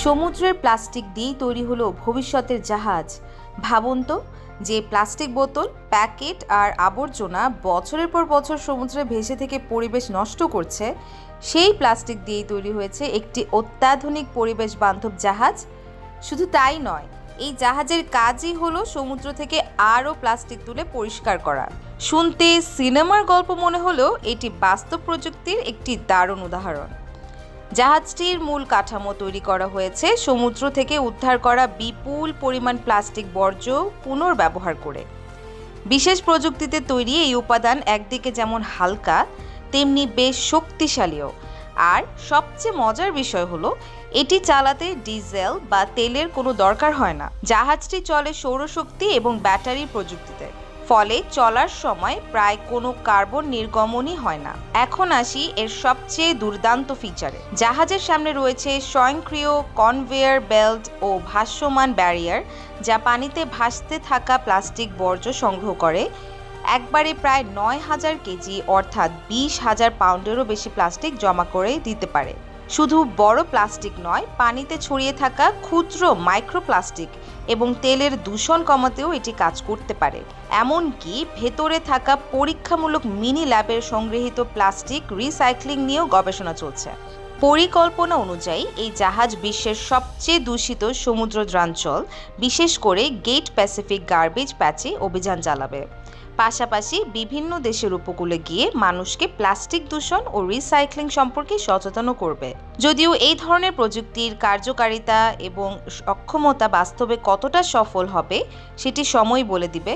সমুদ্রের প্লাস্টিক দিয়েই তৈরি হলো ভবিষ্যতের জাহাজ। ভাবুন তো, যে প্লাস্টিক বোতল, প্যাকেট আর আবর্জনা বছরের পর বছর সমুদ্রে ভেসে থেকে পরিবেশ নষ্ট করছে, সেই প্লাস্টিক দিয়েই তৈরি হয়েছে একটি অত্যাধুনিক পরিবেশ বান্ধব জাহাজ। শুধু তাই নয়, এই জাহাজের কাজই হলো সমুদ্র থেকে আরও প্লাস্টিক তুলে পরিষ্কার করা। শুনতে সিনেমার গল্প মনে হলেও এটি বাস্তব প্রযুক্তির একটি দারুণ উদাহরণ। জাহাজটির মূল কাঠামো তৈরি করা হয়েছে সমুদ্র থেকে উদ্ধার করা বিপুল পরিমাণ প্লাস্টিক বর্জ্য পুনর্ব্যবহার করে। বিশেষ প্রযুক্তিতে তৈরি এই উপাদান একদিকে যেমন হালকা, তেমনি বেশ শক্তিশালীও। আর সবচেয়ে মজার বিষয় হলো, এটি চালাতে ডিজেল বা তেলের কোনো দরকার হয় না। জাহাজটি চলে সৌরশক্তি এবং ব্যাটারি প্রযুক্তিতে, ফলে চলার সময় প্রায় কোনো কার্বন নির্গমনই হয় না। এখন আসি এর সবচেয়ে দুর্দান্ত ফিচারে। জাহাজের সামনে রয়েছে স্বয়ংক্রিয় কনভেয়ার বেল্ট ও ভাসমান ব্যারিয়ার, যা পানিতে ভাসতে থাকা প্লাস্টিক বর্জ্য সংগ্রহ করে। একবারে প্রায় ৯,০০০ কেজি অর্থাৎ ২০,০০০ পাউন্ডেরও বেশি প্লাস্টিক জমা করে দিতে পারে। শুধু বড় প্লাস্টিক নয়, পানিতে ছড়িয়ে থাকা ক্ষুদ্র মাইক্রোপ্লাস্টিক এবং তেলের দূষণ কমাতেও এটি কাজ করতে পারে। এমনকি ভেতরে থাকা পরীক্ষামূলক মিনি ল্যাবের সংগৃহীত প্লাস্টিক রিসাইক্লিং নিয়েও গবেষণা চলছে। পরিকল্পনা অনুযায়ী এই জাহাজ বিশ্বের সবচেয়ে দূষিত সমুদ্রদ্রাঞ্চল, বিশেষ করে গ্রেট প্যাসিফিক গার্বেজ প্যাচে অভিযান চালাবে। পাশাপাশি বিভিন্ন দেশের উপকূলে গিয়ে মানুষকে প্লাস্টিক দূষণ ও রিসাইক্লিং সম্পর্কে সচেতনও করবে। যদিও এই ধরনের প্রযুক্তির কার্যকারিতা এবং সক্ষমতা বাস্তবে কতটা সফল হবে সেটি সময় বলে দিবে,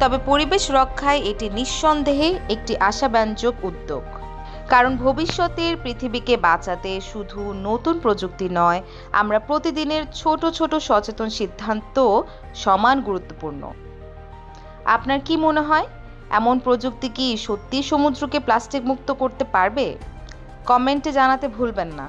তবে পরিবেশ রক্ষায় এটি নিঃসন্দেহে একটি আশাব্যঞ্জক উদ্যোগ। কারণ ভবিষ্যতের পৃথিবীকে বাঁচাতে শুধু নতুন প্রযুক্তি নয়, আমরা প্রতিদিনের ছোট ছোট সচেতন সিদ্ধান্ত সমান গুরুত্বপূর্ণ। আপনার কি মনে হয়, এমন প্রযুক্তি কি সত্যি সমুদ্রকে প্লাস্টিক মুক্ত করতে পারবে? কমেন্টে জানাতে ভুলবেন না।